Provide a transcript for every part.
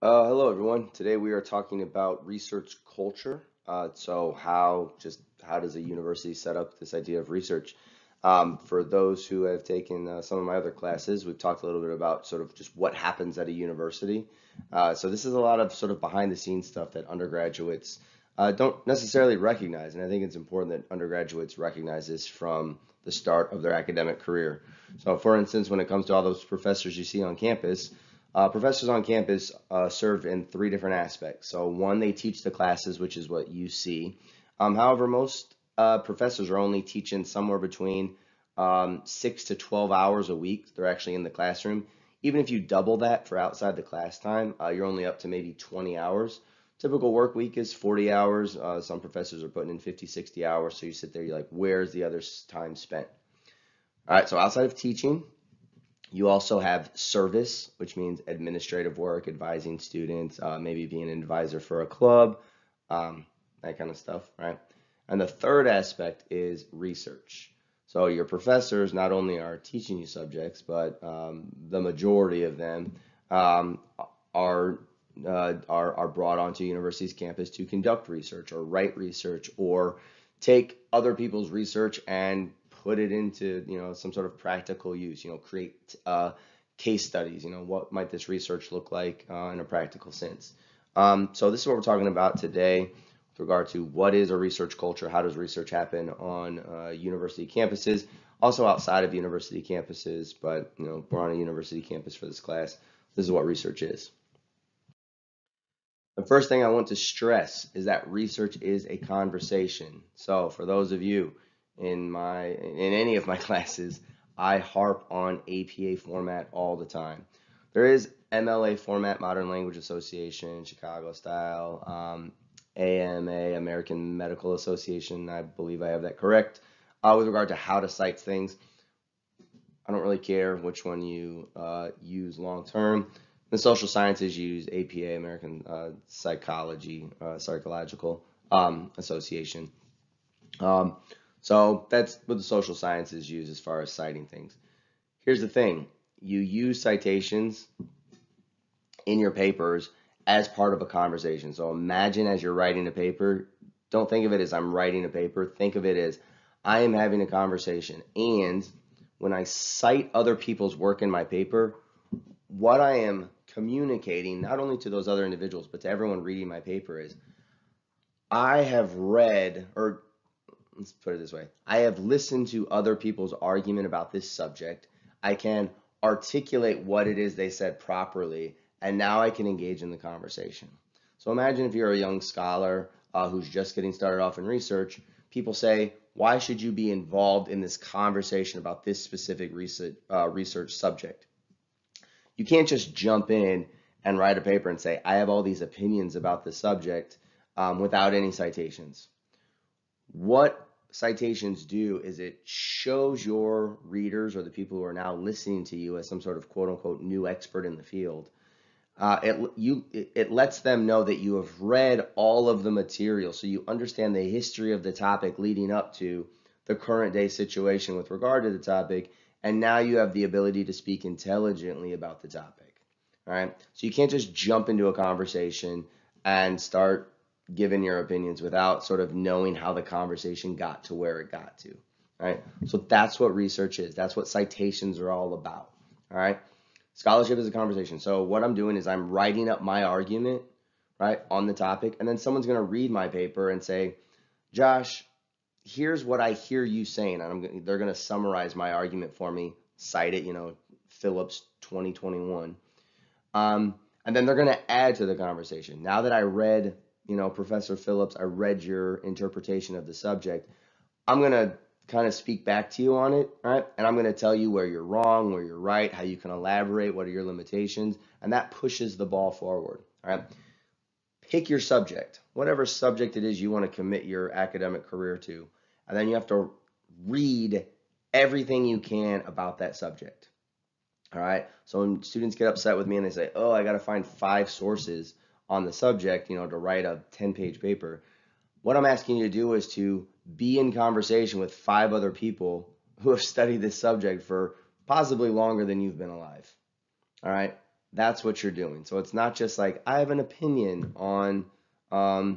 Hello everyone. Today we are talking about research culture. How does a university set up this idea of research? For those who have taken some of my other classes, we've talked a little bit about sort of just what happens at a university. So this is a lot of sort of behind the scenes stuff that undergraduates don't necessarily recognize, and I think it's important that undergraduates recognize this from the start of their academic career. So for instance, when it comes to all those professors you see on campus, professors on campus serve in three different aspects. So one, they teach the classes, which is what you see. However, most professors are only teaching somewhere between 6 to 12 hours a week. They're actually in the classroom. Even if you double that for outside the class time, you're only up to maybe 20 hours. Typical work week is 40 hours. Some professors are putting in 50, 60 hours. So you sit there, you're like, where's the other time spent? All right, so outside of teaching, you also have service, which means administrative work, advising students, maybe being an advisor for a club, that kind of stuff, right? And the third aspect is research. So your professors not only are teaching you subjects, but the majority of them are brought onto university's campus to conduct research or write research or take other people's research and put it into some sort of practical use. Create case studies. What might this research look like in a practical sense? So this is what we're talking about today with regard to what is a research culture, how does research happen on university campuses, also outside of university campuses, but we're on a university campus for this class. This is what research is. The first thing I want to stress is that research is a conversation. So for those of you in any of my classes, I harp on APA format all the time. There is MLA format, Modern Language Association, Chicago style, AMA, American Medical Association. I believe I have that correct. With regard to how to cite things, I don't really care which one you use long term. The social sciences use APA, American Psychological Association. So that's what the social sciences use as far as citing things. Here's the thing. You use citations in your papers as part of a conversation. So imagine as you're writing a paper, don't think of it as I'm writing a paper. Think of it as I am having a conversation. And when I cite other people's work in my paper, what I am communicating not only to those other individuals, but to everyone reading my paper is I have read, or let's put it this way, I have listened to other people's argument about this subject. I can articulate what it is they said properly, and now I can engage in the conversation. So imagine if you're a young scholar who's just getting started off in research. People say, why should you be involved in this conversation about this specific research subject? You can't just jump in and write a paper and say, I have all these opinions about the subject without any citations. What citations do is it shows your readers or the people who are now listening to you as some sort of quote unquote new expert in the field. It lets them know that you have read all of the material, so you understand the history of the topic leading up to the current day situation with regard to the topic, and now you have the ability to speak intelligently about the topic. All right, so you can't just jump into a conversation and start giving your opinions without sort of knowing how the conversation got to where it got to. All right, so that's what research is. That's what citations are all about. All right. Scholarship is a conversation. So what I'm doing is I'm writing up my argument, right, on the topic, and then someone's going to read my paper and say, Josh, here's what I hear you saying, and they're going to summarize my argument for me, cite it, Phillips 2021, and then they're going to add to the conversation. Now that I read, Professor Phillips, I read your interpretation of the subject, I'm going to kind of speak back to you on it, right? And I'm going to tell you where you're wrong, where you're right, how you can elaborate, what are your limitations, and that pushes the ball forward, all right? Pick your subject, whatever subject it is you want to commit your academic career to, and then you have to read everything you can about that subject, all right? So when students get upset with me and they say, oh, I got to find 5 sources on the subject, to write a 10-page paper, what I'm asking you to do is to be in conversation with 5 other people who have studied this subject for possibly longer than you've been alive. All right. That's what you're doing. So it's not just like, I have an opinion on, I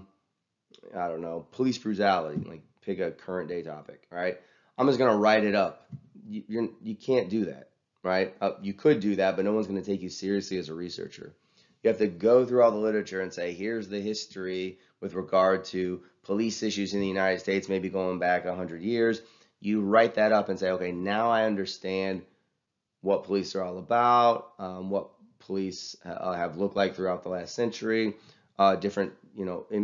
don't know, police brutality, like pick a current day topic, right? I'm just gonna write it up. You can't do that, right? You could do that, but no one's gonna take you seriously as a researcher. You have to go through all the literature and say, here's the history with regard to police issues in the United States, maybe going back 100 years. You write that up and say, okay, now I understand what police are all about, what police have looked like throughout the last century, different,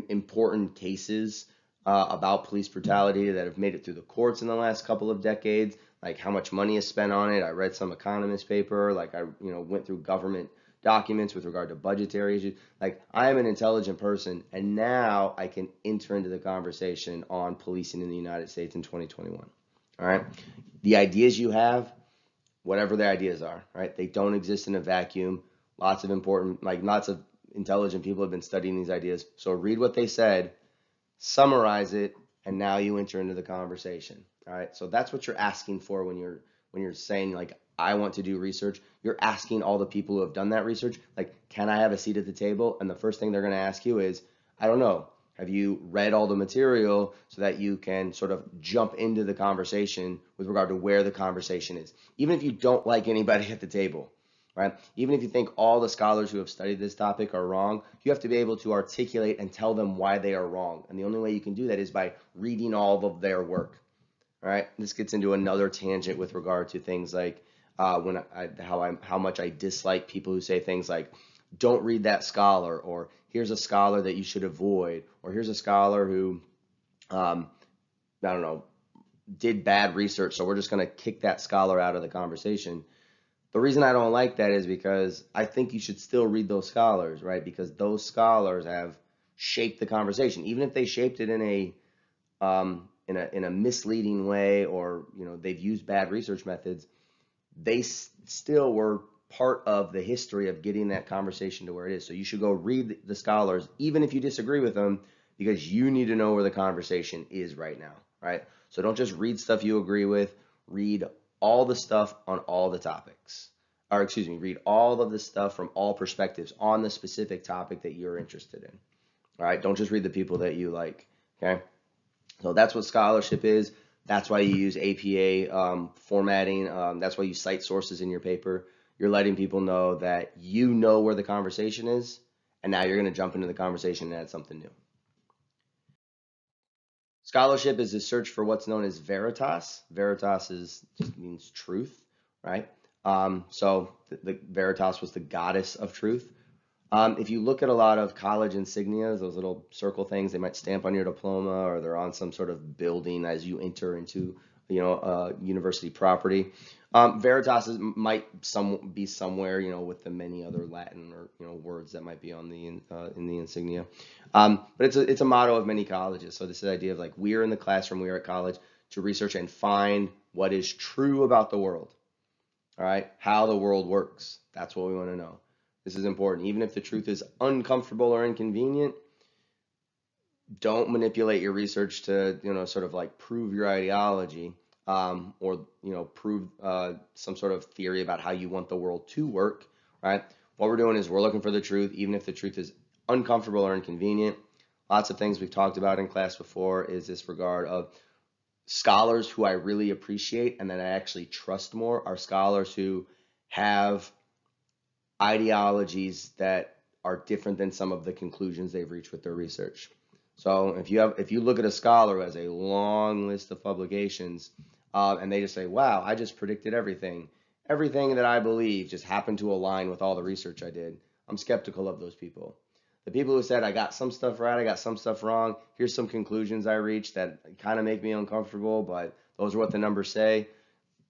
important cases about police brutality that have made it through the courts in the last couple of decades, like how much money is spent on it. I read some economist paper, like I, went through government documents with regard to budgetary issues. Like, I am an intelligent person, and now I can enter into the conversation on policing in the United States in 2021. All right. The ideas you have, whatever the ideas are, right? They don't exist in a vacuum. Lots of intelligent people have been studying these ideas. So read what they said, summarize it, and now you enter into the conversation. All right. So that's what you're asking for when you're saying, like, I want to do research. You're asking all the people who have done that research, like, can I have a seat at the table? And the first thing they're going to ask you is, I don't know. Have you read all the material so that you can sort of jump into the conversation with regard to where the conversation is? Even if you don't like anybody at the table, right? Even if you think all the scholars who have studied this topic are wrong, you have to be able to articulate and tell them why they are wrong. And the only way you can do that is by reading all of their work, all right? This gets into another tangent with regard to things like how much I dislike people who say things like, don't read that scholar, or here's a scholar that you should avoid, or here's a scholar who, I don't know, did bad research, so we're just going to kick that scholar out of the conversation. The reason I don't like that is because I think you should still read those scholars, right? Because those scholars have shaped the conversation, even if they shaped it in a misleading way, or they've used bad research methods. They still were part of the history of getting that conversation to where it is. So you should go read the scholars, even if you disagree with them, because you need to know where the conversation is right now, right? So don't just read stuff you agree with. Read all the stuff on all the topics. Or excuse me, read all of the stuff from all perspectives on the specific topic that you're interested in. All right, don't just read the people that you like, okay? So that's what scholarship is. That's why you use APA formatting. That's why you cite sources in your paper. You're letting people know that you know where the conversation is, and now you're going to jump into the conversation and add something new. Scholarship is a search for what's known as Veritas. Veritas just means truth, right? So the Veritas was the goddess of truth. If you look at a lot of college insignias, those little circle things they might stamp on your diploma, or they're on some sort of building as you enter into, university property. Veritas might be somewhere, with the many other Latin or words that might be on the in the insignia. But it's a motto of many colleges. So this is the idea of, like, we are in the classroom, we are at college to research and find what is true about the world. All right, how the world works. That's what we want to know. This is important. Even if the truth is uncomfortable or inconvenient, don't manipulate your research to, sort of like prove your ideology, or, prove some sort of theory about how you want the world to work, right? What we're doing is we're looking for the truth, even if the truth is uncomfortable or inconvenient. Lots of things we've talked about in class before is this regard of scholars who I really appreciate and that I actually trust more are scholars who have ideologies that are different than some of the conclusions they've reached with their research. So if you look at a scholar who has a long list of publications, and they just say, wow, I just predicted everything that I believe just happened to align with all the research I did, I'm skeptical of those people. The people who said, I got some stuff right, I got some stuff wrong, here's some conclusions I reached that kind of make me uncomfortable, but those are what the numbers say.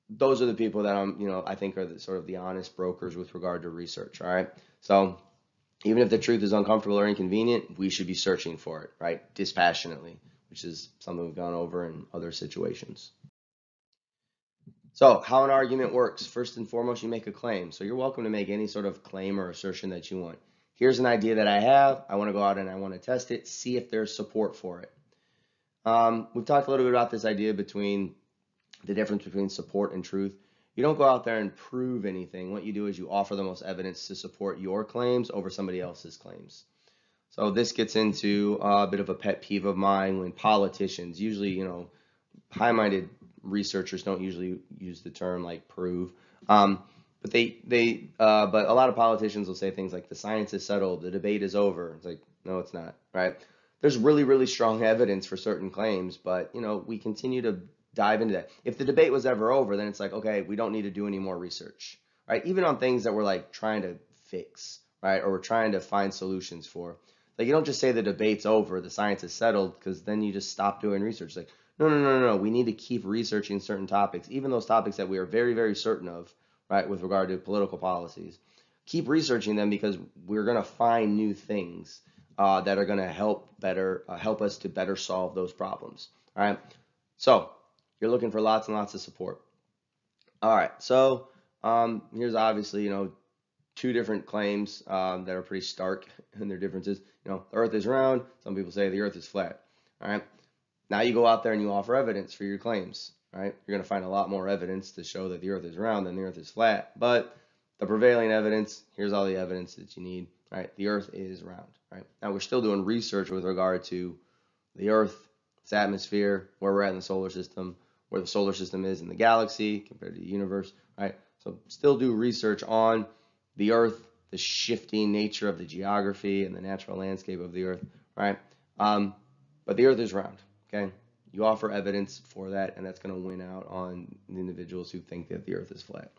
Those are the people that I think are sort of the honest brokers with regard to research, all right? So even if the truth is uncomfortable or inconvenient, we should be searching for it, right? Dispassionately, which is something we've gone over in other situations. So how an argument works: first and foremost, you make a claim. So you're welcome to make any sort of claim or assertion that you want. Here's an idea that I have. I want to go out and I want to test it, see if there's support for it. We've talked a little bit about this idea between the difference between support and truth. You don't go out there and prove anything. What you do is you offer the most evidence to support your claims over somebody else's claims. So this gets into a bit of a pet peeve of mine when politicians, usually, high-minded researchers don't usually use the term like prove, but but a lot of politicians will say things like the science is settled, the debate is over. It's like, no, it's not, right? There's really, really strong evidence for certain claims, but we continue to dive into that. If the debate was ever over, then it's like, okay, we don't need to do any more research, right? Even on things that we're like trying to fix, right? Or we're trying to find solutions for. Like, you don't just say the debate's over, the science is settled, because then you just stop doing research. Like, no. We need to keep researching certain topics, even those topics that we are very, very certain of, right, with regard to political policies. Keep researching them because we're going to find new things that are going to help us to better solve those problems. All right. So you're looking for lots and lots of support. All right. So here's obviously, two different claims that are pretty stark in their differences. The Earth is round. Some people say the Earth is flat. All right. Now you go out there and you offer evidence for your claims. Right. You're going to find a lot more evidence to show that the Earth is round than the Earth is flat. But the prevailing evidence, here's all the evidence that you need. Right. The Earth is round. Right. Now we're still doing research with regard to the Earth, its atmosphere, where we're at in the solar system, where the solar system is in the galaxy compared to the universe. Right. So still do research on the Earth, the shifting nature of the geography and the natural landscape of the Earth, right? But the Earth is round, okay? You offer evidence for that, and that's going to win out on the individuals who think that the Earth is flat.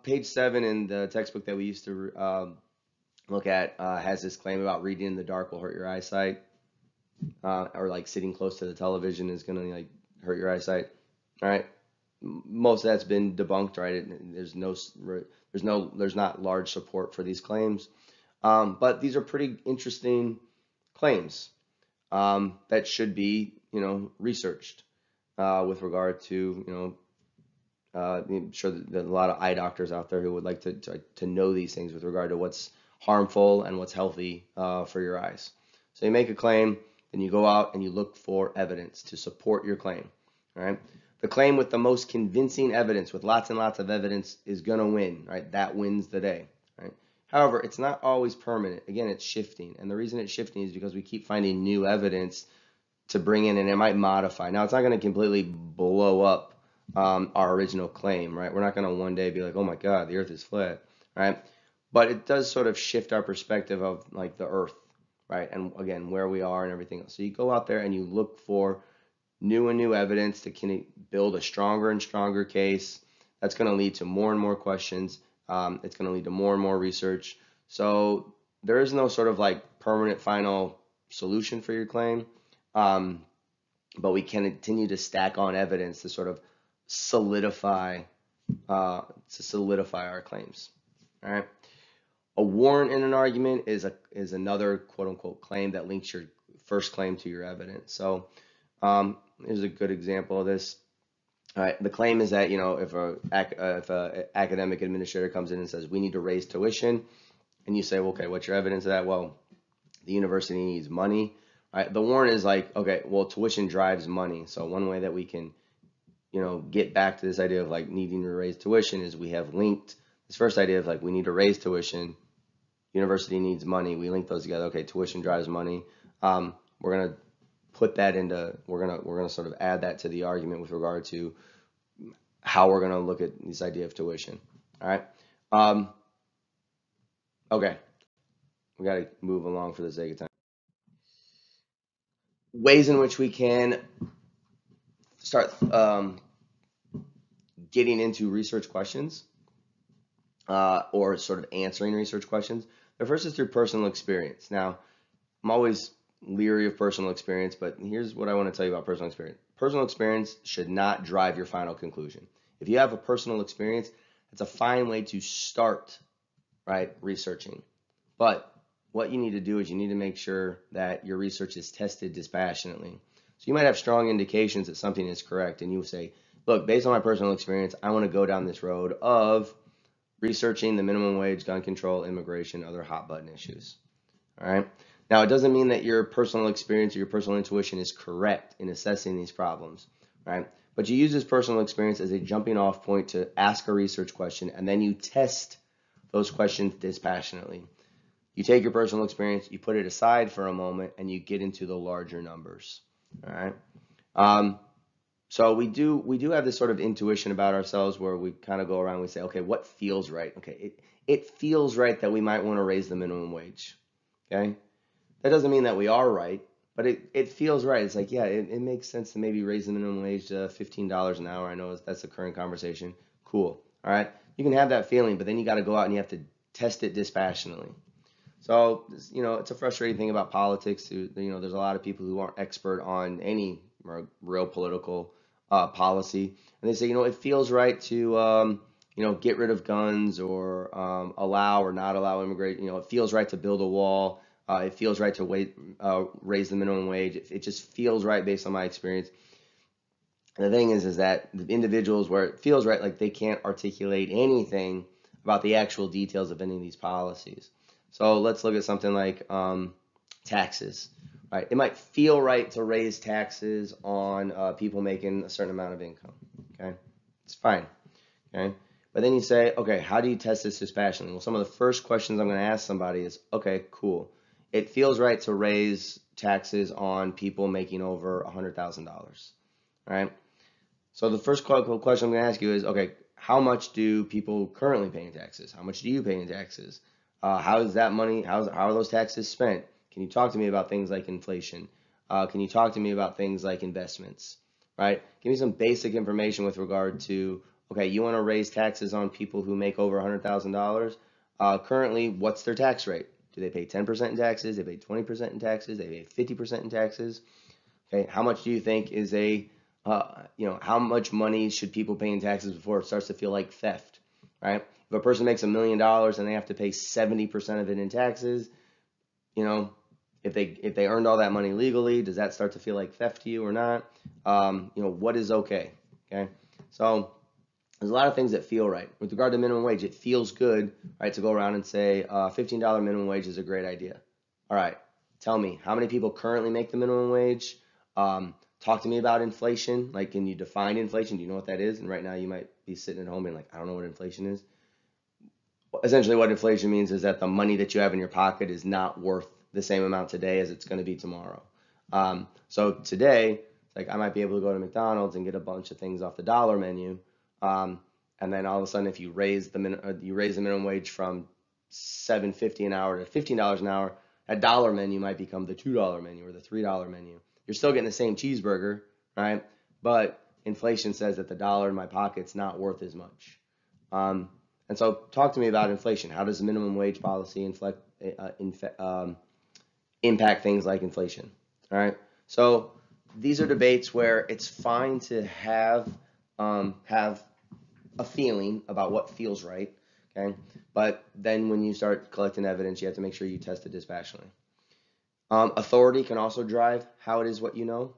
Page 7 in the textbook that we used to look at has this claim about reading in the dark will hurt your eyesight, or like sitting close to the television is going to like hurt your eyesight, all right? Most of that's been debunked, right? There's not large support for these claims, but these are pretty interesting claims that should be, researched with regard to, I'm sure that there's a lot of eye doctors out there who would like to know these things with regard to what's harmful and what's healthy for your eyes. So you make a claim, then you go out and you look for evidence to support your claim, all right? The claim with the most convincing evidence, with lots and lots of evidence, is going to win, right? That wins the day, right? However, it's not always permanent. Again, it's shifting. And the reason it's shifting is because we keep finding new evidence to bring in, and it might modify. Now, it's not going to completely blow up our original claim, right? We're not going to one day be like, oh my God, the Earth is flat, right? But it does sort of shift our perspective of like the Earth, right? And again, where we are and everything else. So you go out there and you look for new and new evidence that can build a stronger and stronger case. That's going to lead to more and more questions. It's going to lead to more and more research. So there is no sort of like permanent final solution for your claim, but we can continue to stack on evidence to sort of solidify our claims. All right. A warrant in an argument is another quote unquote claim that links your first claim to your evidence. So here's a good example of this. All right, the claim is that if a academic administrator comes in and says we need to raise tuition, and you say, well, okay, what's your evidence of that? Well, the university needs money. Right? The warrant is like, okay, well, tuition drives money. So one way that we can get back to this idea of like needing to raise tuition is we have linked this first idea of like we need to raise tuition, university needs money. We link those together. Okay, tuition drives money. We're gonna put that into, we're gonna sort of add that to the argument with regard to how we're gonna look at this idea of tuition. All right. Okay, we gotta move along for the sake of time. Ways in which we can start getting into research questions or sort of answering research questions. The first is through personal experience. Now, I'm always leery of personal experience, but here's what I want to tell you about personal experience. Personal experience should not drive your final conclusion. If you have a personal experience, it's a fine way to start, right, researching. But what you need to do is you need to make sure that your research is tested dispassionately. So you might have strong indications that something is correct, and you say, look, based on my personal experience, I want to go down this road of researching the minimum wage, gun control, immigration, other hot button issues. All right. Now, it doesn't mean that your personal experience or your personal intuition is correct in assessing these problems, right? But you use this personal experience as a jumping off point to ask a research question, and then you test those questions dispassionately. You take your personal experience, you put it aside for a moment, and you get into the larger numbers. All right. So we do have this sort of intuition about ourselves where we kind of go around and we say, okay, what feels right? Okay, it feels right that we might want to raise the minimum wage. Okay, that doesn't mean that we are right, but it feels right. It's like, yeah, it makes sense to maybe raise the minimum wage to $15 an hour. I know that's the current conversation. Cool. All right, you can have that feeling, but then you got to go out and you have to test it dispassionately. So, it's a frustrating thing about politics. There's a lot of people who aren't expert on any real political policy, and they say, it feels right to, get rid of guns or allow or not allow immigrate. It feels right to build a wall. It feels right to raise the minimum wage. It just feels right based on my experience. And the thing is that the individuals where it feels right, like they can't articulate anything about the actual details of any of these policies. So let's look at something like taxes. Right? It might feel right to raise taxes on people making a certain amount of income. Okay, it's fine. Okay, but then you say, okay, how do you test this dispassionately? Well, some of the first questions I'm going to ask somebody is, okay, cool. It feels right to raise taxes on people making over $100,000. All right. So the first question I'm going to ask you is, okay, how much do people currently pay in taxes? How much do you pay in taxes? How is that money? How are those taxes spent? Can you talk to me about things like inflation? Can you talk to me about things like investments? Right? Give me some basic information with regard to, okay, you want to raise taxes on people who make over $100,000. Currently, what's their tax rate? Do they pay 10% in taxes? They pay 20% in taxes? They pay 50% in taxes? Okay, how much do you think is how much money should people pay in taxes before it starts to feel like theft, right? If a person makes $1 million and they have to pay 70% of it in taxes, if they earned all that money legally, does that start to feel like theft to you or not? What is okay? Okay, so there's a lot of things that feel right. With regard to minimum wage, it feels good, right, to go around and say $15 minimum wage is a great idea. All right, tell me, how many people currently make the minimum wage? Talk to me about inflation. Like, can you define inflation? Do you know what that is? And right now you might be sitting at home and like, I don't know what inflation is. Essentially what inflation means is that the money that you have in your pocket is not worth the same amount today as it's going to be tomorrow. So today, like I might be able to go to McDonald's and get a bunch of things off the dollar menu. And then all of a sudden, if you raise the minimum wage from $7.50 an hour to $15 an hour, that dollar menu might become the $2 menu or the $3 menu. You're still getting the same cheeseburger, right? But inflation says that the dollar in my pocket's not worth as much. And so talk to me about inflation. How does the minimum wage policy impact things like inflation? All right. So these are debates where it's fine to have a feeling about what feels right. Okay. But then when you start collecting evidence, you have to make sure you test it dispassionately. Authority can also drive how it is what you know.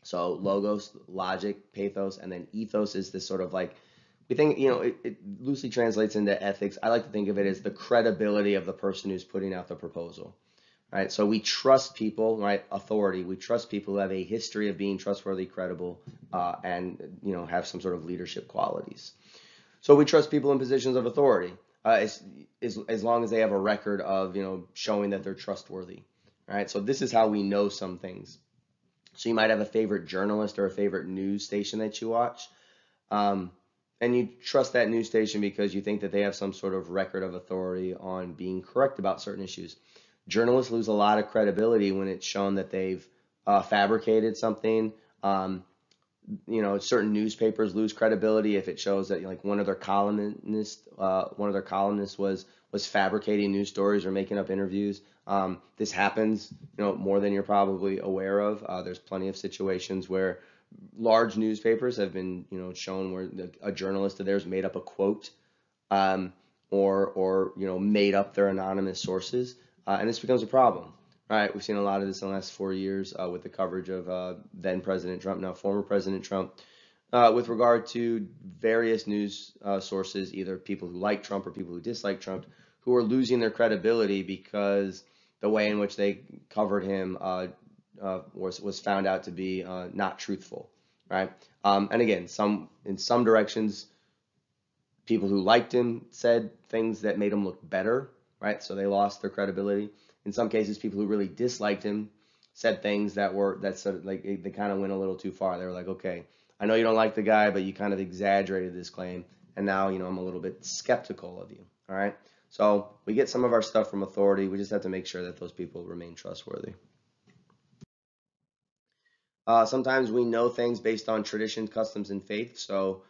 So logos, logic, pathos, and then ethos is this sort of like, we think, it loosely translates into ethics. I like to think of it as the credibility of the person who's putting out the proposal, right? So we trust people, right? Authority. We trust people who have a history of being trustworthy, credible, and, have some sort of leadership qualities. So we trust people in positions of authority as long as they have a record of, showing that they're trustworthy, right? So this is how we know some things. So you might have a favorite journalist or a favorite news station that you watch. And you trust that news station because you think that they have some sort of record of authority on being correct about certain issues. Journalists lose a lot of credibility when it's shown that they've fabricated something. Certain newspapers lose credibility if it shows that like one of their columnists was fabricating news stories or making up interviews. This happens, more than you're probably aware of. There's plenty of situations where large newspapers have been, shown where a journalist of theirs made up a quote, or made up their anonymous sources, and this becomes a problem. Right? We've seen a lot of this in the last 4 years with the coverage of then President Trump, now former President Trump, with regard to various news sources, either people who like Trump or people who dislike Trump, who are losing their credibility because the way in which they covered him was found out to be not truthful. right? And again, in some directions, people who liked him said things that made him look better, right? So they lost their credibility. In some cases, people who really disliked him said things that sort of like they kind of went a little too far. They were like, okay, I know you don't like the guy, but you kind of exaggerated this claim, and now I'm a little bit skeptical of you. All right. So we get some of our stuff from authority. We just have to make sure that those people remain trustworthy. Sometimes we know things based on tradition, customs, and faith. So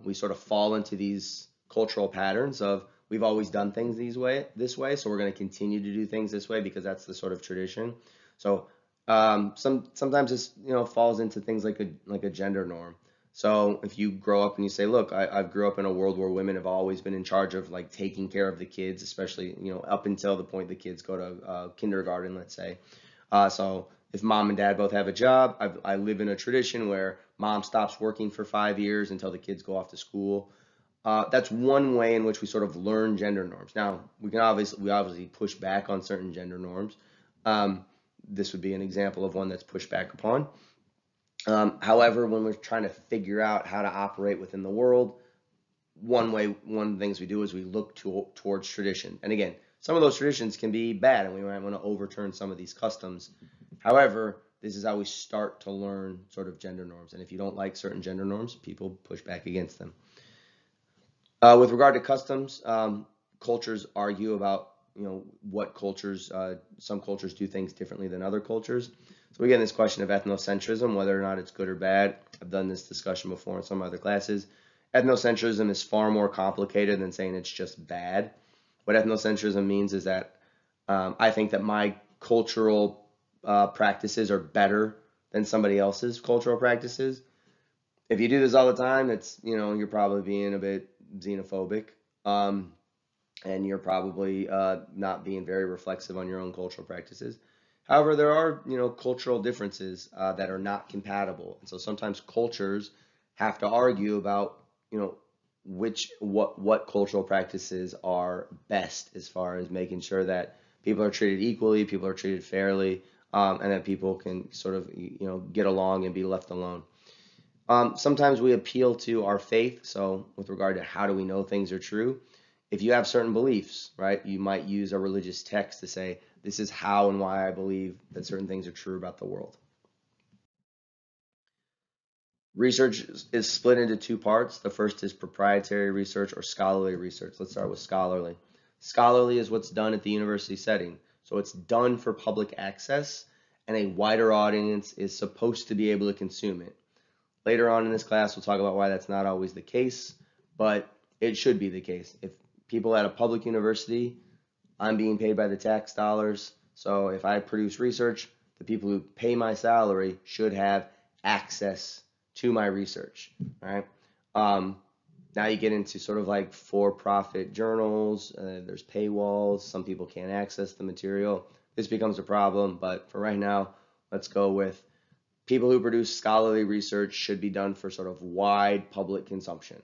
we sort of fall into these cultural patterns of we've always done things this way, so we're going to continue to do things this way because that's the sort of tradition. So sometimes this falls into things like a gender norm. So if you grow up and you say, look, I grew up in a world where women have always been in charge of like taking care of the kids, especially up until the point the kids go to kindergarten, let's say. So if mom and dad both have a job, I live in a tradition where mom stops working for 5 years until the kids go off to school. That's one way in which we sort of learn gender norms. Now, we obviously push back on certain gender norms. This would be an example of one that's pushed back upon. However, when we're trying to figure out how to operate within the world, one of the things we do is we look towards tradition. And again, some of those traditions can be bad, and we might want to overturn some of these customs. However, this is how we start to learn sort of gender norms. And if you don't like certain gender norms, people push back against them. With regard to customs, cultures argue about what cultures, some cultures do things differently than other cultures. So we get in this question of ethnocentrism, whether or not it's good or bad. I've done this discussion before in some other classes. Ethnocentrism is far more complicated than saying it's just bad. What ethnocentrism means is that I think that my cultural practices are better than somebody else's cultural practices. If you do this all the time, it's you're probably being a bit xenophobic, and you're probably not being very reflexive on your own cultural practices. However, there are cultural differences that are not compatible, and so sometimes cultures have to argue about what cultural practices are best as far as making sure that people are treated equally, people are treated fairly, and that people can sort of get along and be left alone. Sometimes we appeal to our faith. So with regard to how do we know things are true, if you have certain beliefs, right, you might use a religious text to say, this is how and why I believe that certain things are true about the world. Research is split into two parts. The first is proprietary research or scholarly research. Let's start with scholarly. Scholarly is what's done at the university setting. So it's done for public access, and a wider audience is supposed to be able to consume it. Later on in this class, we'll talk about why that's not always the case, but it should be the case. If people at a public university, I'm being paid by the tax dollars, so if I produce research, the people who pay my salary should have access to my research, right? Now you get into sort of like for-profit journals, there's paywalls, some people can't access the material. This becomes a problem, but for right now, let's go with people who produce scholarly research should be done for sort of wide public consumption.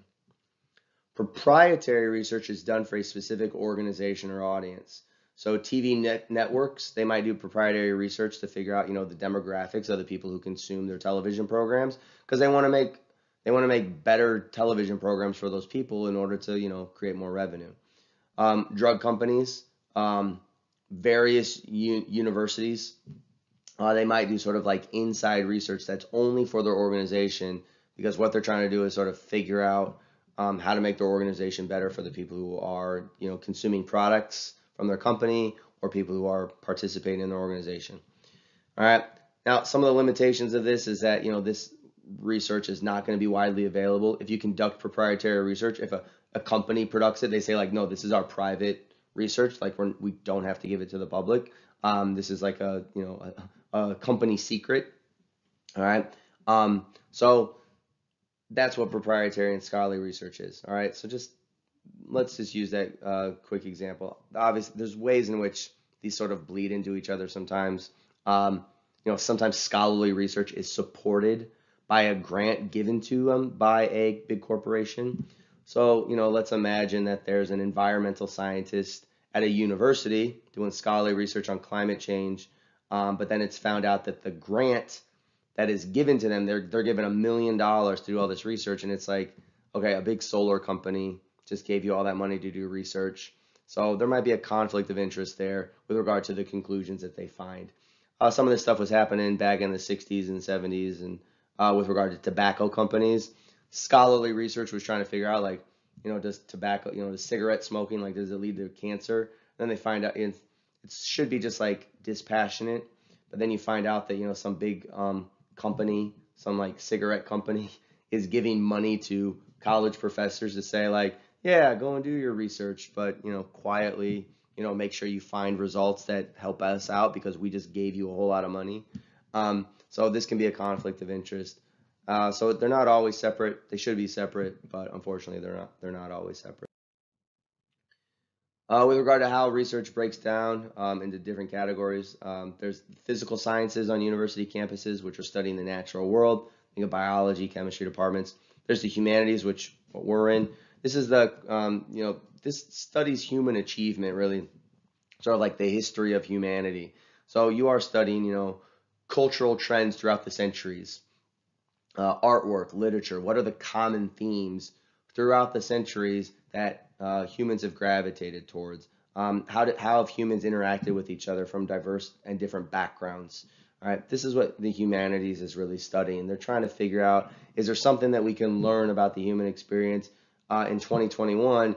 Proprietary research is done for a specific organization or audience. So TV networks, they might do proprietary research to figure out, the demographics of the people who consume their television programs, because they want to make better television programs for those people in order to, create more revenue. Drug companies, various universities, they might do sort of like inside research that's only for their organization, because what they're trying to do is sort of figure out how to make their organization better for the people who are, consuming products from their company or people who are participating in their organization. All right. Now, some of the limitations of this is that, this research is not going to be widely available. If you conduct proprietary research, if a company products it, they say like, no, this is our private research. Like we don't have to give it to the public. This is like a company secret. All right. So that's what proprietary and scholarly research is. All right. So let's just use that quick example. Obviously, there's ways in which these sort of bleed into each other sometimes. Sometimes scholarly research is supported by a grant given to them by a big corporation. So, let's imagine that there's an environmental scientist at a university doing scholarly research on climate change, but then it's found out that the grant that is given to them. They're given $1 million to do all this research, and it's like, okay, a big solar company just gave you all that money to do research. So there might be a conflict of interest there with regard to the conclusions that they find. Some of this stuff was happening back in the 60s and 70s, and with regard to tobacco companies, scholarly research was trying to figure out, like, does tobacco, does cigarette smoking, like, does it lead to cancer? Then they find out it should be just like dispassionate, but then you find out that some big company, some like cigarette company, is giving money to college professors to say, like, yeah, go and do your research, but quietly, make sure you find results that help us out because we just gave you a whole lot of money. So this can be a conflict of interest. So they're not always separate. They should be separate, but unfortunately they're not. They're not always separate. With regard to how research breaks down into different categories, there's physical sciences on university campuses, which are studying the natural world. Think of biology, chemistry departments. There's the humanities, which what we're in. This is this studies human achievement, really, sort of like the history of humanity. So you are studying, cultural trends throughout the centuries, artwork, literature. What are the common themes throughout the centuries that humans have gravitated towards? How have humans interacted with each other from diverse and different backgrounds? All right, this is what the humanities is really studying. They're trying to figure out, is there something that we can learn about the human experience in 2021,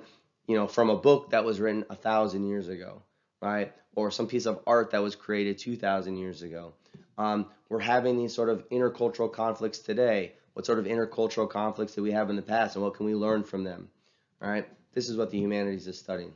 from a book that was written 1,000 years ago, right? Or some piece of art that was created 2,000 years ago. We're having these sort of intercultural conflicts today. What sort of intercultural conflicts did we have in the past, and what can we learn from them? All right, this is what the humanities is studying.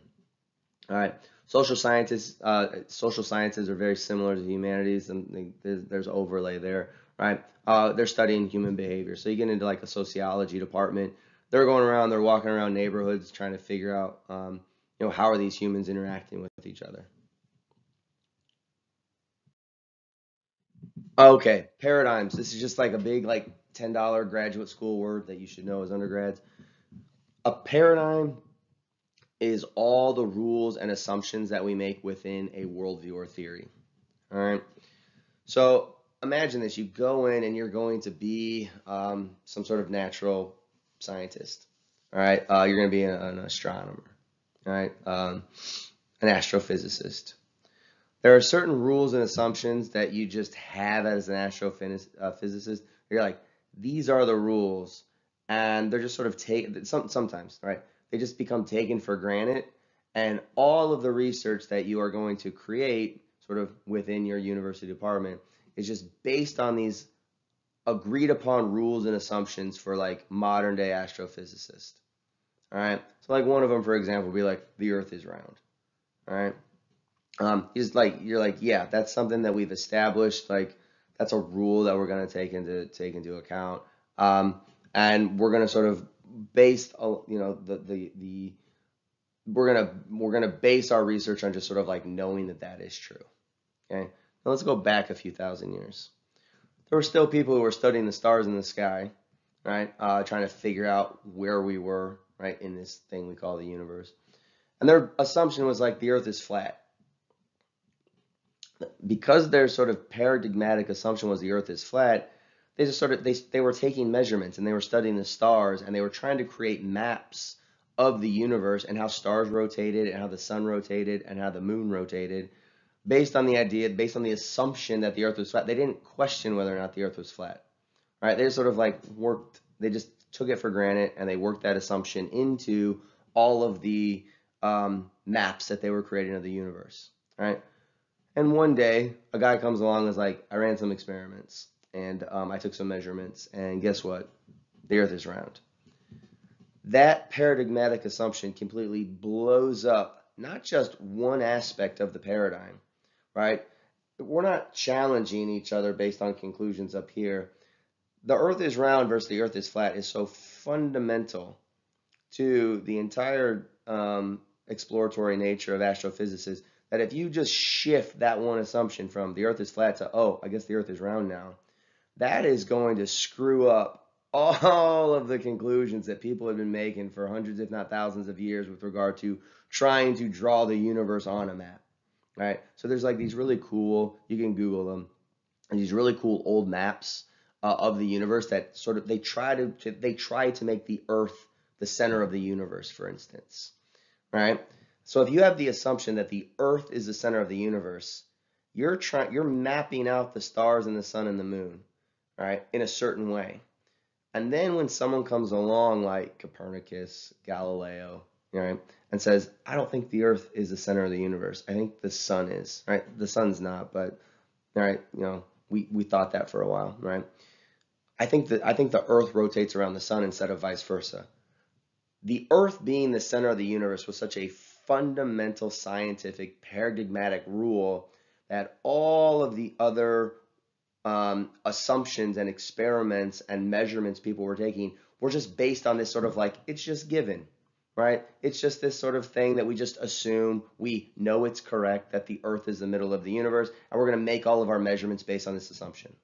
All right, social sciences are very similar to the humanities, and there's overlay there, right? They're studying human behavior. So you get into like a sociology department. They're going around, they're walking around neighborhoods trying to figure out, how are these humans interacting with each other? Okay, paradigms. This is just like a big, like, $10 graduate school word that you should know as undergrads. A paradigm is all the rules and assumptions that we make within a worldview or theory. All right. So imagine this: you go in and you're going to be some sort of natural scientist. All right. You're going to be an astronomer. All right. An astrophysicist. There are certain rules and assumptions that you just have as an astrophysicist. You're like, these are the rules, and they're just sort of sometimes, right? They just become taken for granted, and all of the research that you are going to create, sort of within your university department, is just based on these agreed upon rules and assumptions for like modern day astrophysicists. All right. So like one of them, for example, would be like the Earth is round. All right. You're like, yeah, that's something that we've established. Like, that's a rule that we're going to take into account, and we're going to sort of base, we're gonna base our research on just sort of like knowing that that is true. Okay, now let's go back a few thousand years. There were still people who were studying the stars in the sky, right? Trying to figure out where we were, right, in this thing we call the universe. And their assumption was like the Earth is flat. Because their sort of paradigmatic assumption was the Earth is flat, they just sort of they were taking measurements and they were studying the stars and they were trying to create maps of the universe and how stars rotated and how the sun rotated and how the moon rotated based on the assumption that the Earth was flat. They didn't question whether or not the Earth was flat, right? They just sort of like they just took it for granted and they worked that assumption into all of the maps that they were creating of the universe, right? And one day, a guy comes along and is like, I ran some experiments, and I took some measurements, and guess what? The Earth is round. That paradigmatic assumption completely blows up not just one aspect of the paradigm, right? We're not challenging each other based on conclusions up here. The Earth is round versus the Earth is flat is so fundamental to the entire exploratory nature of astrophysicists that if you just shift that one assumption from the Earth is flat to, oh, I guess the Earth is round now, that is going to screw up all of the conclusions that people have been making for hundreds, if not thousands of years with regard to trying to draw the universe on a map, right? So there's like these really cool, you can Google them, these really cool old maps of the universe that sort of they try to make the Earth the center of the universe, for instance, right? So if you have the assumption that the Earth is the center of the universe, you're mapping out the stars and the sun and the moon, right, in a certain way. And then when someone comes along like Copernicus, Galileo, right, and says, I don't think the Earth is the center of the universe. I think the sun is, right? The sun's not, but all right, we thought that for a while, right? I think the Earth rotates around the sun instead of vice versa. The Earth being the center of the universe was such a fundamental scientific paradigmatic rule that all of the other assumptions and experiments and measurements people were taking were just based on this sort of like, it's just given, right? It's just this sort of thing that we just assume, we know it's correct, that the Earth is the middle of the universe, and we're going to make all of our measurements based on this assumption.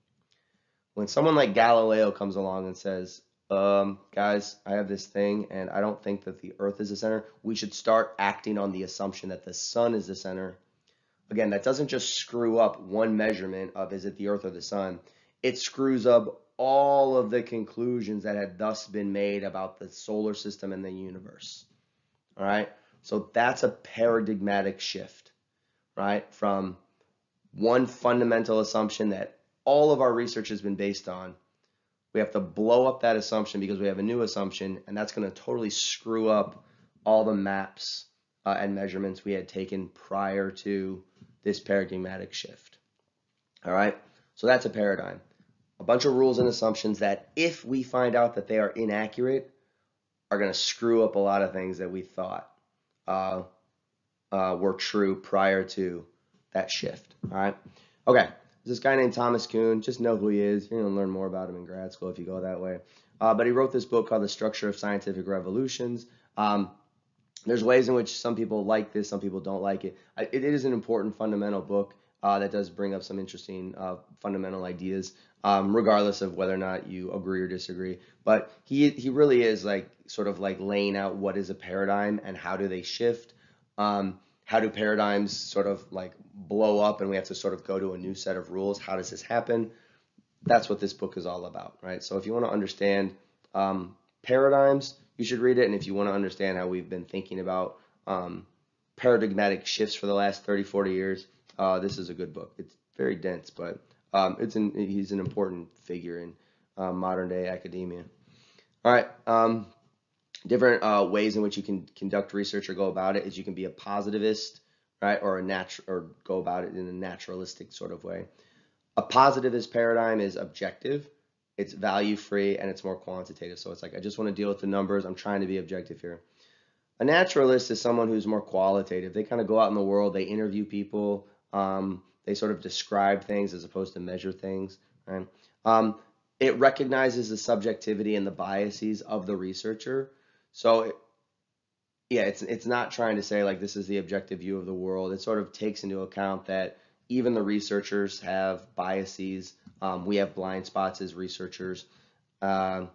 When someone like Galileo comes along and says, guys, I have this thing, and I don't think that the Earth is the center, we should start acting on the assumption that the sun is the center. Again, that doesn't just screw up one measurement of is it the Earth or the sun. It screws up all of the conclusions that had thus been made about the solar system and the universe. All right? So that's a paradigmatic shift, right? From one fundamental assumption that all of our research has been based on. We have to blow up that assumption because we have a new assumption, and that's going to totally screw up all the maps and measurements we had taken prior to this paradigmatic shift. All right, so that's a paradigm. A bunch of rules and assumptions that if we find out that they are inaccurate, are going to screw up a lot of things that we thought were true prior to that shift. All right, okay. There's this guy named Thomas Kuhn. Just know who he is. You're going to learn more about him in grad school if you go that way. But he wrote this book called The Structure of Scientific Revolutions. There's ways in which some people like this, some people don't like it. It is an important fundamental book that does bring up some interesting fundamental ideas, regardless of whether or not you agree or disagree. But he really is like sort of like laying out what is a paradigm and how do they shift. How do paradigms sort of like blow up and we have to sort of go to a new set of rules? How does this happen? That's what this book is all about, right? So if you want to understand paradigms, you should read it. And if you want to understand how we've been thinking about paradigmatic shifts for the last 30, 40 years, this is a good book. It's very dense, but he's an important figure in modern day academia. All right. Different ways in which you can conduct research or go about it is you can be a positivist, right, or go about it in a naturalistic sort of way. A positivist paradigm is objective, it's value free, and it's more quantitative. So it's like, I just want to deal with the numbers. I'm trying to be objective here. A naturalist is someone who's more qualitative. They kind of go out in the world, they interview people, they sort of describe things as opposed to measure things, right? It recognizes the subjectivity and the biases of the researcher. So yeah, it's not trying to say like this is the objective view of the world. It sort of takes into account that even the researchers have biases. We have blind spots as researchers. Yeah,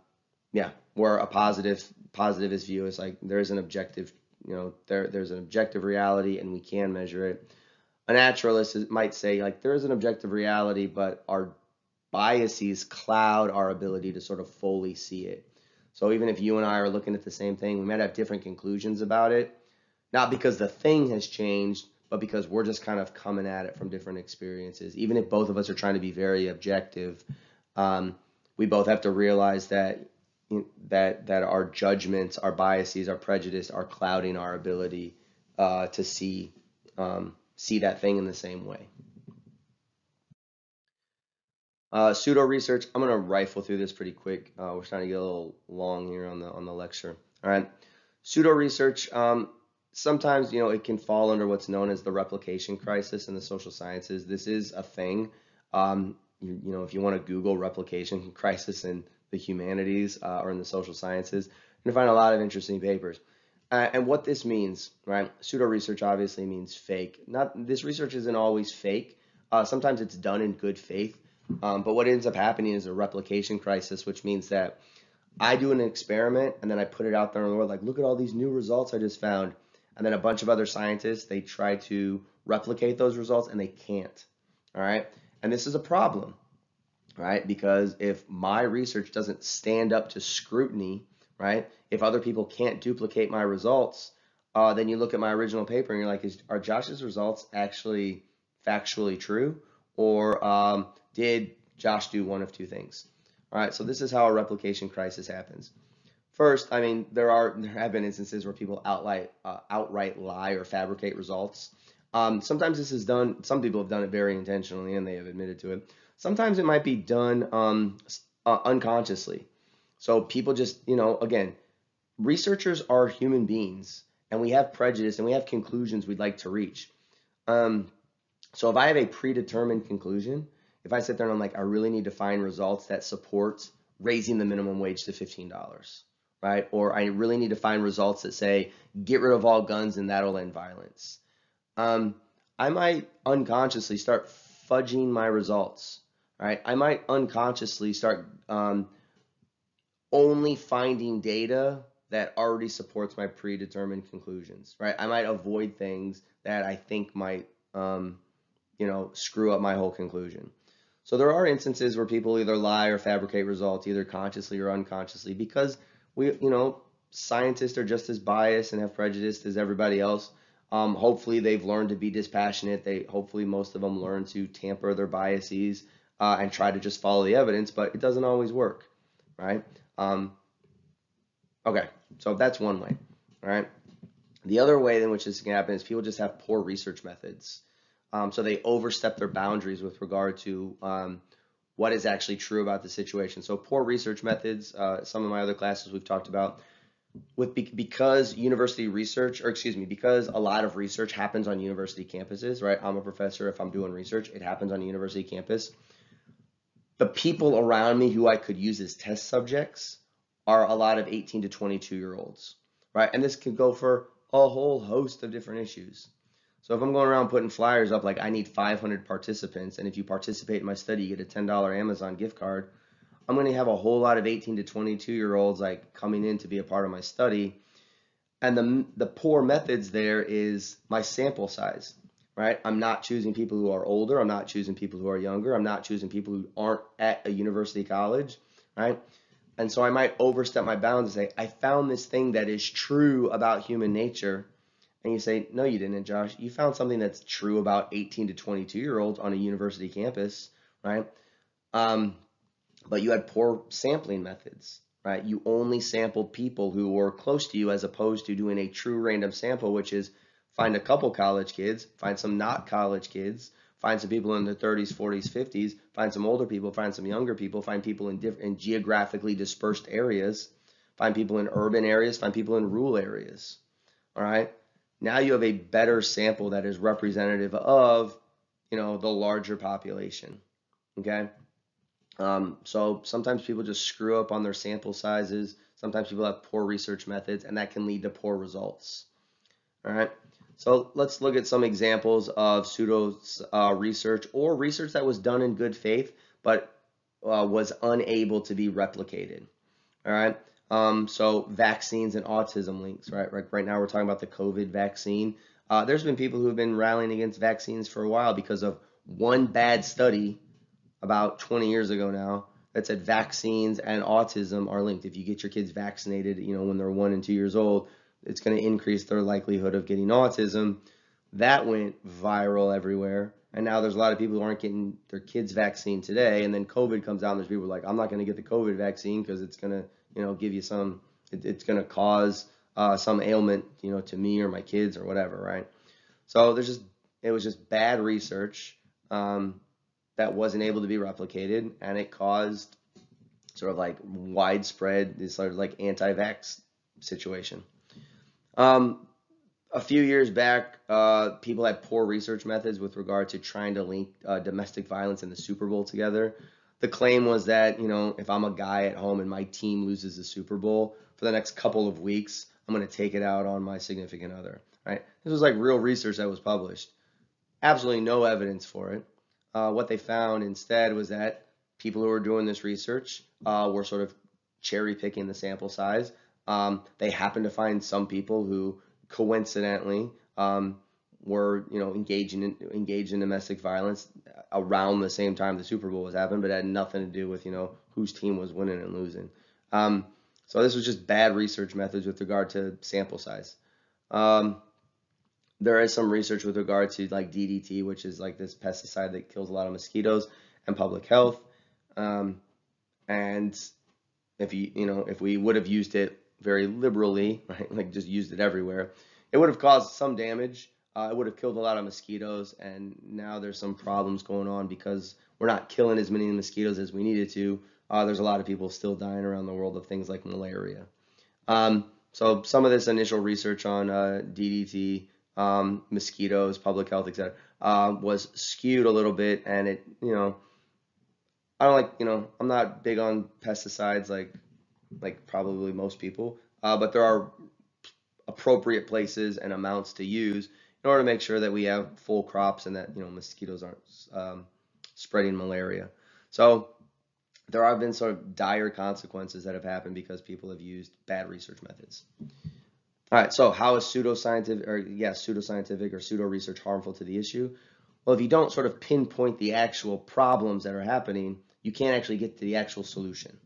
where a positivist view is like there's an objective, there's an objective reality and we can measure it. A naturalist might say like there is an objective reality, but our biases cloud our ability to sort of fully see it. So even if you and I are looking at the same thing, we might have different conclusions about it, not because the thing has changed, but because we're just kind of coming at it from different experiences. Even if both of us are trying to be very objective, we both have to realize that our judgments, our biases, our prejudice are clouding our ability to see that thing in the same way. Pseudo research. I'm gonna rifle through this pretty quick. We're starting to get a little long here on the lecture. All right. Pseudo research. Sometimes it can fall under what's known as the replication crisis in the social sciences. This is a thing. If you want to Google replication crisis in the humanities or in the social sciences, you're gonna find a lot of interesting papers. And what this means, right? Pseudo research obviously means fake. This research isn't always fake. Sometimes it's done in good faith. But what ends up happening is a replication crisis, which means that I do an experiment and then I put it out there in the world, like, look at all these new results I just found. And then a bunch of other scientists, they try to replicate those results and they can't. All right. And this is a problem. right? Because if my research doesn't stand up to scrutiny, right? If other people can't duplicate my results, then you look at my original paper and you're like, are Josh's results actually factually true? Or did Josh do one of two things? All right, so this is how a replication crisis happens. First, I mean, there have been instances where people outright lie or fabricate results. Sometimes this is done. Some people have done it very intentionally, and they have admitted to it. Sometimes it might be done unconsciously. So people just, again, researchers are human beings, and we have prejudice and we have conclusions we'd like to reach. So if I have a predetermined conclusion, if I sit there and I'm like, I really need to find results that support raising the minimum wage to $15, right? Or I really need to find results that say, get rid of all guns and that'll end violence. I might unconsciously start fudging my results, right? I might unconsciously start only finding data that already supports my predetermined conclusions, right? I might avoid things that I think might screw up my whole conclusion. So there are instances where people either lie or fabricate results, either consciously or unconsciously, because scientists are just as biased and have prejudice as everybody else. Hopefully they've learned to be dispassionate. Hopefully most of them learn to tamper their biases and try to just follow the evidence, but it doesn't always work, right? Okay, so that's one way, all right? The other way in which this can happen is people just have poor research methods. So they overstep their boundaries with regard to what is actually true about the situation. So poor research methods, some of my other classes we've talked about, because university research, because a lot of research happens on university campuses, right? I'm a professor. If I'm doing research, it happens on a university campus. The people around me who I could use as test subjects are a lot of 18 to 22-year-olds, right? And this could go for a whole host of different issues. So if I'm going around putting flyers up like I need 500 participants, and if you participate in my study, you get a $10 Amazon gift card, I'm going to have a whole lot of 18 to 22-year-olds like coming in to be a part of my study. And the poor methods there is my sample size, right? I'm not choosing people who are older. I'm not choosing people who are younger. I'm not choosing people who aren't at a university college, right? And so I might overstep my bounds and say, I found this thing that is true about human nature. And you say, no, you didn't, Josh. You found something that's true about 18 to 22-year-olds on a university campus, right? But you had poor sampling methods, right? You only sampled people who were close to you as opposed to doing a true random sample, which is find a couple college kids, find some not college kids, find some people in their 30s, 40s, 50s, find some older people, find some younger people, find people in geographically dispersed areas, find people in urban areas, find people in rural areas, all right? Now you have a better sample that is representative of, the larger population, okay? So sometimes people just screw up on their sample sizes. Sometimes people have poor research methods, and that can lead to poor results, all right? So let's look at some examples of pseudo research or research that was done in good faith, but was unable to be replicated, all right? So vaccines and autism links, right? Right now we're talking about the COVID vaccine. There's been people who have been rallying against vaccines for a while because of one bad study about 20 years ago now that said vaccines and autism are linked. If you get your kids vaccinated, when they're 1 and 2 years old, it's going to increase their likelihood of getting autism. That went viral everywhere. And now there's a lot of people who aren't getting their kids vaccine today. And then COVID comes out and there's people like, I'm not going to get the COVID vaccine because it's going to, give you it's going to cause some ailment, to me or my kids or whatever, right? So it was just bad research that wasn't able to be replicated, and it caused sort of like widespread, this sort of like anti-vax situation. A few years back, people had poor research methods with regard to trying to link domestic violence and the Super Bowl together. The claim was that, if I'm a guy at home and my team loses the Super Bowl, for the next couple of weeks, I'm going to take it out on my significant other, right? This was like real research that was published. Absolutely no evidence for it. What they found instead was that people who were doing this research were sort of cherry picking the sample size. They happened to find some people who coincidentally were, engaged in domestic violence around the same time the Super Bowl was happening, but it had nothing to do with, whose team was winning and losing. So this was just bad research methods with regard to sample size. There is some research with regard to like DDT, which is like this pesticide that kills a lot of mosquitoes, and public health. And if if we would have used it very liberally, right, like just used it everywhere, it would have caused some damage. It would have killed a lot of mosquitoes, and now there's some problems going on because we're not killing as many mosquitoes as we needed to. There's a lot of people still dying around the world of things like malaria. So some of this initial research on DDT, mosquitoes, public health, etc., was skewed a little bit, and it, I don't like, I'm not big on pesticides like probably most people, but there are appropriate places and amounts to use in order to make sure that we have full crops and that, mosquitoes aren't spreading malaria. So there have been sort of dire consequences that have happened because people have used bad research methods. All right, so how is pseudoscientific or pseudo research harmful to the issue? Well, if you don't sort of pinpoint the actual problems that are happening, you can't actually get to the actual solution.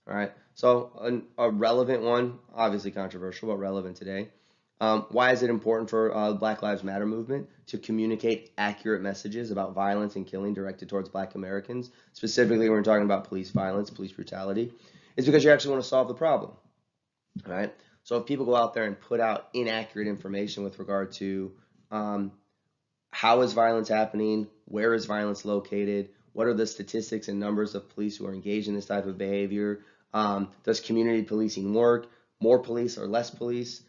All right, so a relevant one, obviously controversial, but relevant today. Why is it important for Black Lives Matter movement to communicate accurate messages about violence and killing directed towards Black Americans? Specifically, when we're talking about police violence, police brutality, is because you actually want to solve the problem. All right. So if people go out there and put out inaccurate information with regard to how is violence happening, where is violence located, what are the statistics and numbers of police who are engaged in this type of behavior, does community policing work, more police or less police?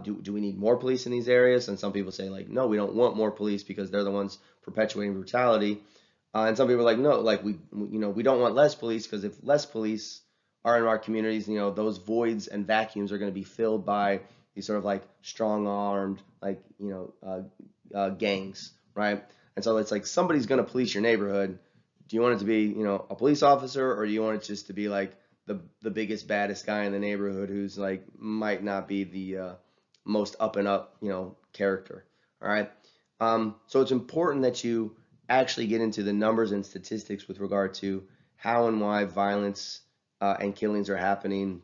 Do we need more police in these areas? And some people say like, no, we don't want more police because they're the ones perpetuating brutality. And some people are like, no, like we don't want less police because if less police are in our communities, those voids and vacuums are going to be filled by these sort of like strong-armed, like, gangs, right? And so it's like somebody's going to police your neighborhood. Do you want it to be, a police officer, or do you want it just to be like the biggest, baddest guy in the neighborhood who's like might not be the most up and up, character? All right. So it's important that you actually get into the numbers and statistics with regard to how and why violence and killings are happening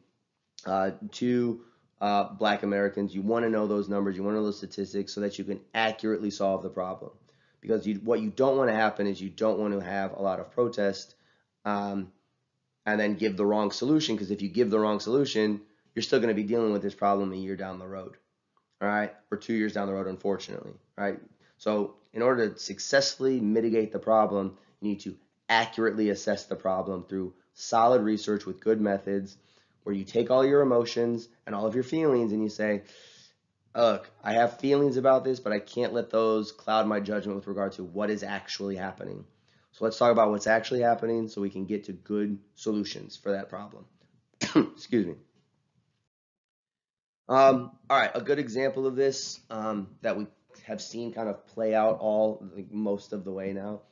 to Black Americans. You want to know those numbers, you want to know those statistics so that you can accurately solve the problem. Because what you don't want to happen is you don't want to have a lot of protest and then give the wrong solution, because if you give the wrong solution, you're still going to be dealing with this problem a year down the road, all right, or 2 years down the road, unfortunately, right? So in order to successfully mitigate the problem, you need to accurately assess the problem through solid research with good methods, where you take all your emotions and all of your feelings and you say, look, I have feelings about this, but I can't let those cloud my judgment with regard to what is actually happening. So let's talk about what's actually happening so we can get to good solutions for that problem. Excuse me. All right, a good example of this that we have seen kind of play out most of the way now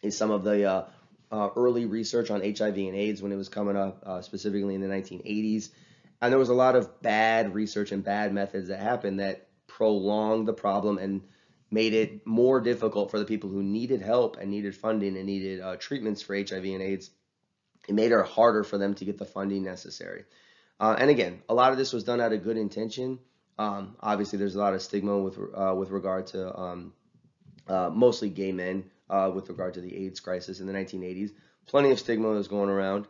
is some of the early research on HIV and AIDS when it was coming up, specifically in the 1980s. And there was a lot of bad research and bad methods that happened that prolonged the problem and made it more difficult for the people who needed help and needed funding and needed treatments for HIV and AIDS. It made it harder for them to get the funding necessary. And again, a lot of this was done out of good intention. Obviously, there's a lot of stigma with regard to mostly gay men with regard to the AIDS crisis in the 1980s. Plenty of stigma was going around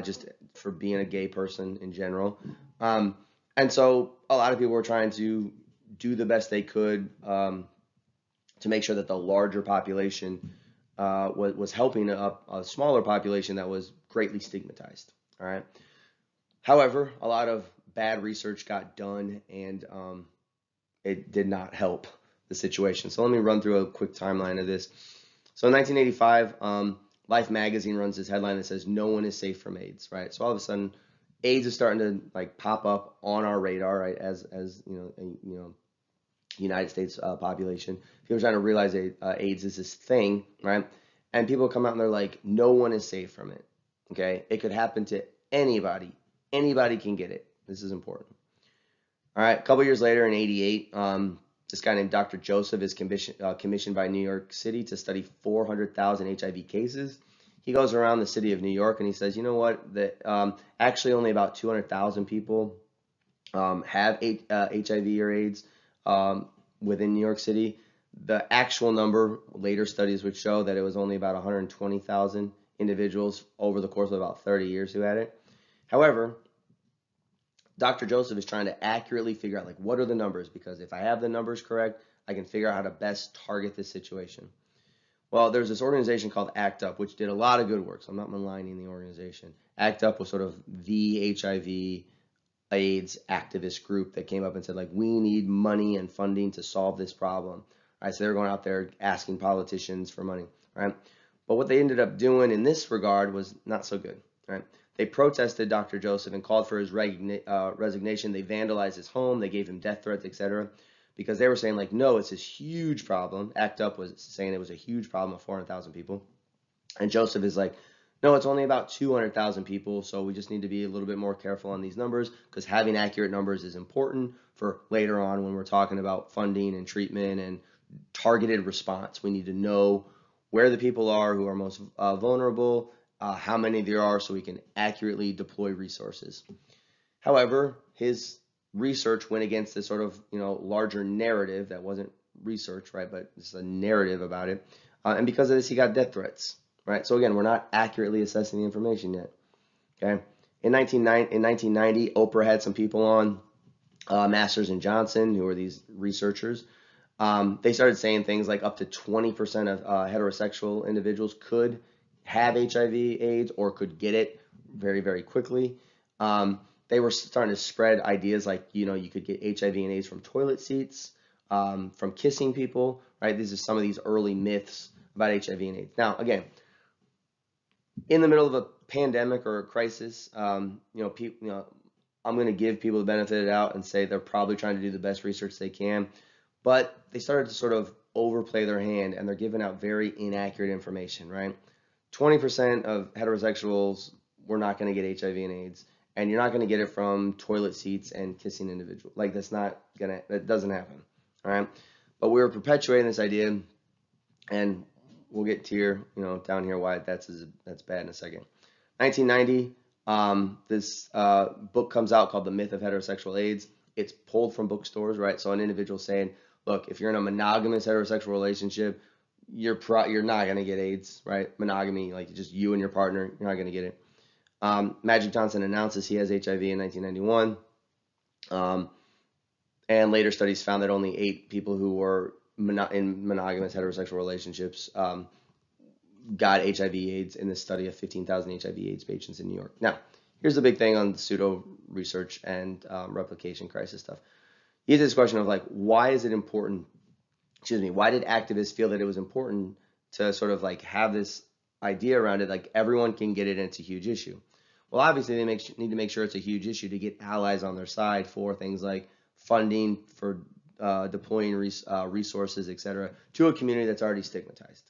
just for being a gay person in general. And so a lot of people were trying to do the best they could to make sure that the larger population was helping a smaller population that was greatly stigmatized. All right. However, a lot of bad research got done, and it did not help the situation. So let me run through a quick timeline of this. So in 1985, Life magazine runs this headline that says "No one is safe from AIDS." Right. So all of a sudden, AIDS is starting to like pop up on our radar, right? As United States population, people are trying to realize that AIDS is this thing, right? And people come out and they're like, "No one is safe from it." Okay, it could happen to anybody. Anybody can get it. This is important. All right, a couple years later in '88, This guy named Dr. Joseph is commissioned by New York City to study 400,000 HIV cases. He goes around the city of New York and he says, you know what, that actually only about 200,000 people have HIV or AIDS within New York City. The actual number, later studies would show that it was only about 120,000 individuals over the course of about 30 years who had it. However, Dr. Joseph is trying to accurately figure out, like, what are the numbers? Because if I have the numbers correct, I can figure out how to best target this situation. Well, there's this organization called ACT UP, which did a lot of good work. So I'm not maligning the organization. ACT UP was sort of the HIV AIDS activist group that came up and said, like, we need money and funding to solve this problem. All right, so they were going out there asking politicians for money, right? But what they ended up doing in this regard was not so good, right? They protested Dr. Joseph and called for his resignation. They vandalized his home. They gave him death threats, etc., because they were saying, like, no, it's this huge problem. ACT UP was saying it was a huge problem of 400,000 people. And Joseph is like, no, it's only about 200,000 people, so we just need to be a little bit more careful on these numbers because having accurate numbers is important for later on when we're talking about funding and treatment and targeted response. We need to know where the people are who are most vulnerable, how many there are, so we can accurately deploy resources. However, his research went against this sort of, larger narrative that wasn't research, right? But it's a narrative about it. And because of this, he got death threats, right? So again, we're not accurately assessing the information yet, okay? In 1990, Oprah had some people on, Masters and Johnson, who were these researchers. They started saying things like up to 20% of heterosexual individuals could have HIV/AIDS or could get it very, very quickly. They were starting to spread ideas like, you could get HIV and AIDS from toilet seats, from kissing people, right? These are some of these early myths about HIV and AIDS. Now, again, in the middle of a pandemic or a crisis, I'm going to give people the benefit of the doubt and say they're probably trying to do the best research they can, but they started to sort of overplay their hand and they're giving out very inaccurate information, right? 20% of heterosexuals were not going to get HIV and AIDS, and you're not going to get it from toilet seats and kissing individuals. Like, that doesn't happen, all right? But we were perpetuating this idea, and we'll get to here, down here why that's bad in a second. 1990, this book comes out called The Myth of Heterosexual AIDS. It's pulled from bookstores, right? So an individual saying, look, if you're in a monogamous heterosexual relationship, you're not going to get AIDS, right? Monogamy, like just you and your partner, you're not going to get it. Magic Johnson announces he has HIV in 1991. And later studies found that only 8 people who were in monogamous heterosexual relationships got HIV/AIDS in this study of 15,000 HIV/AIDS patients in New York. Now, here's the big thing on the pseudo research and replication crisis stuff. You get this question of, like, why is it important? Why did activists feel that it was important to sort of like have this idea around it, like everyone can get it and it's a huge issue? Well, obviously they need to make sure it's a huge issue to get allies on their side for things like funding, for deploying resources, etc., to a community that's already stigmatized.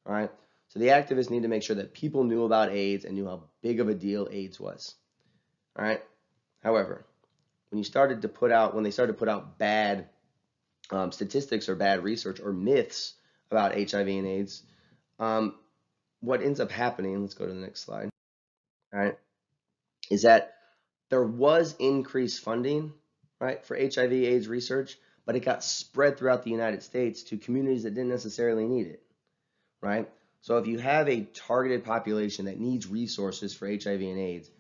All right. So the activists need to make sure that people knew about AIDS and knew how big of a deal AIDS was. All right. However, when they started to put out bad statistics or bad research or myths about HIV and AIDS, what ends up happening, let's go to the next slide, all right, is that there was increased funding, right, for HIV/AIDS research, but it got spread throughout the United States to communities that didn't necessarily need it, right? So if you have a targeted population that needs resources for HIV and AIDS,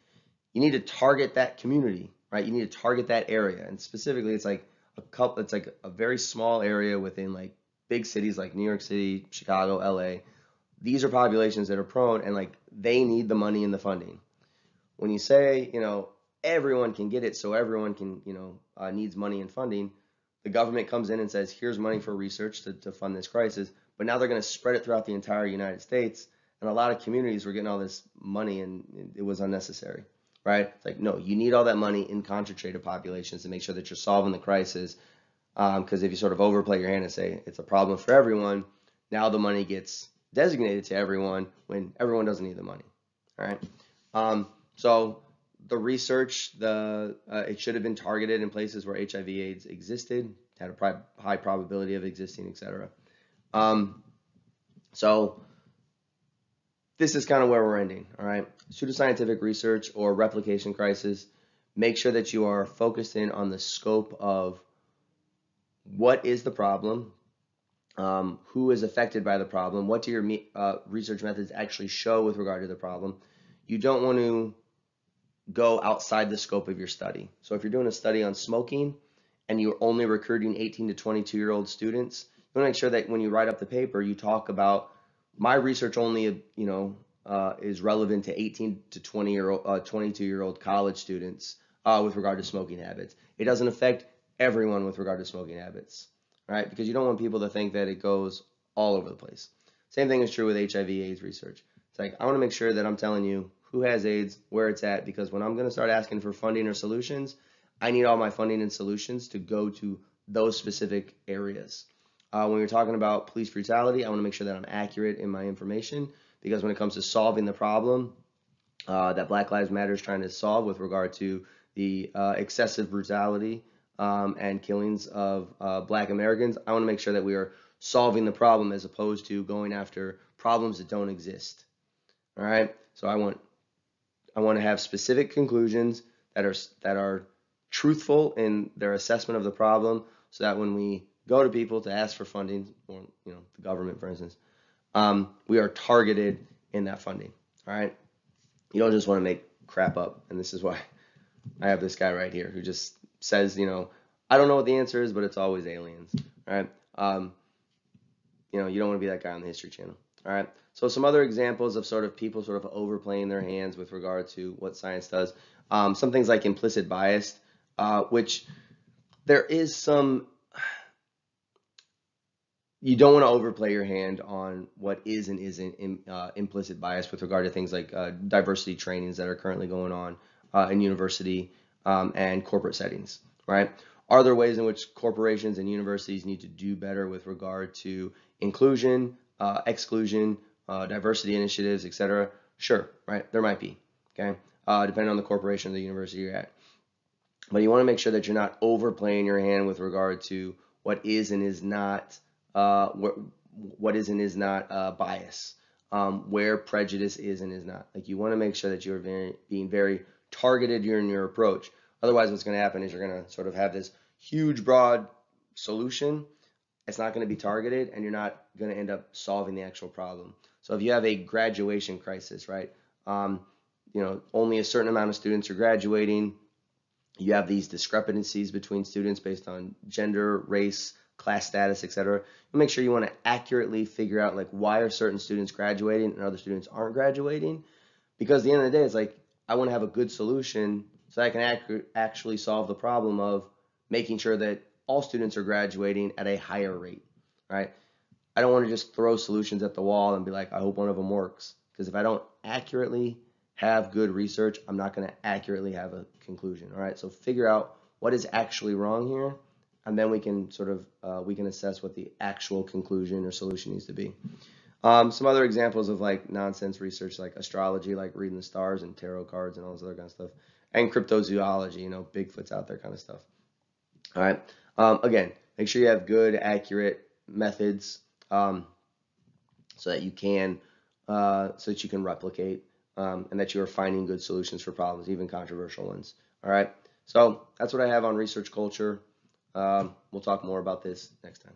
you need to target that community, right? You need to target that area, and specifically, it's like a very small area within like big cities like New York City, Chicago, LA. These are populations that are prone and like they need the money and the funding. When you say, everyone can get it, so everyone can, needs money and funding, the government comes in and says, here's money for research to fund this crisis, but now they're going to spread it throughout the entire United States, and a lot of communities were getting all this money and it was unnecessary. Right? It's like, no, you need all that money in concentrated populations to make sure that you're solving the crisis. Because if you sort of overplay your hand and say it's a problem for everyone, now the money gets designated to everyone when everyone doesn't need the money. All right. So the research, it should have been targeted in places where HIV/AIDS existed had a high probability of existing, etc. So this is kind of where we're ending, all right? Pseudoscientific research or replication crisis. Make sure that you are focused in on the scope of what is the problem, who is affected by the problem, what do your research methods actually show with regard to the problem. You don't want to go outside the scope of your study. So if you're doing a study on smoking and you're only recruiting 18 to 22-year-old students, you want to make sure that when you write up the paper, you talk about my research only, is relevant to 18 to 22-year-old college students with regard to smoking habits. It doesn't affect everyone with regard to smoking habits, right? Because you don't want people to think that it goes all over the place. Same thing is true with HIV/AIDS research. It's like, I want to make sure that I'm telling you who has AIDS, where it's at, because when I'm going to start asking for funding or solutions, I need all my funding and solutions to go to those specific areas. When we're talking about police brutality, I want to make sure that I'm accurate in my information, because when it comes to solving the problem that Black Lives Matter is trying to solve with regard to the excessive brutality and killings of Black Americans, I want to make sure that we are solving the problem as opposed to going after problems that don't exist. All right, so I want to have specific conclusions that are truthful in their assessment of the problem, so that when we go to people to ask for funding, or the government, for instance, we are targeted in that funding. All right, you don't just want to make crap up, and this is why I have this guy right here who just says, I don't know what the answer is, but it's always aliens. All right, you don't want to be that guy on the History Channel. All right, so some other examples of sort of people sort of overplaying their hands with regard to what science does. Some things like implicit bias, which there is some. You don't want to overplay your hand on what is and isn't implicit bias with regard to things like diversity trainings that are currently going on in university and corporate settings, right? Are there ways in which corporations and universities need to do better with regard to inclusion, exclusion, diversity initiatives, etc.? Sure, right? There might be, okay? Depending on the corporation or the university you're at. But you want to make sure that you're not overplaying your hand with regard to what is and is not what is and is not bias, where prejudice is and is not. Like, you want to make sure that you're being very targeted in your approach. Otherwise, what's going to happen is you're going to sort of have this huge, broad solution. It's not going to be targeted, and you're not going to end up solving the actual problem. So if you have a graduation crisis, right? Only a certain amount of students are graduating. You have these discrepancies between students based on gender, race, class status, etc. You make sure you want to accurately figure out, like, why are certain students graduating and other students aren't graduating, because at the end of the day, it's like, I want to have a good solution so I can actually solve the problem of making sure that all students are graduating at a higher rate, right? I don't want to just throw solutions at the wall and be like, I hope one of them works, because if I don't accurately have good research, I'm not going to accurately have a conclusion. All right, so figure out what is actually wrong here, and then we can sort of we can assess what the actual conclusion or solution needs to be. Some other examples of like nonsense research, like astrology, like reading the stars and tarot cards and all this other kind of stuff, and cryptozoology, Bigfoot's out there kind of stuff. All right. Again, make sure you have good, accurate methods so that you can replicate and that you are finding good solutions for problems, even controversial ones. All right. So that's what I have on research culture. We'll talk more about this next time.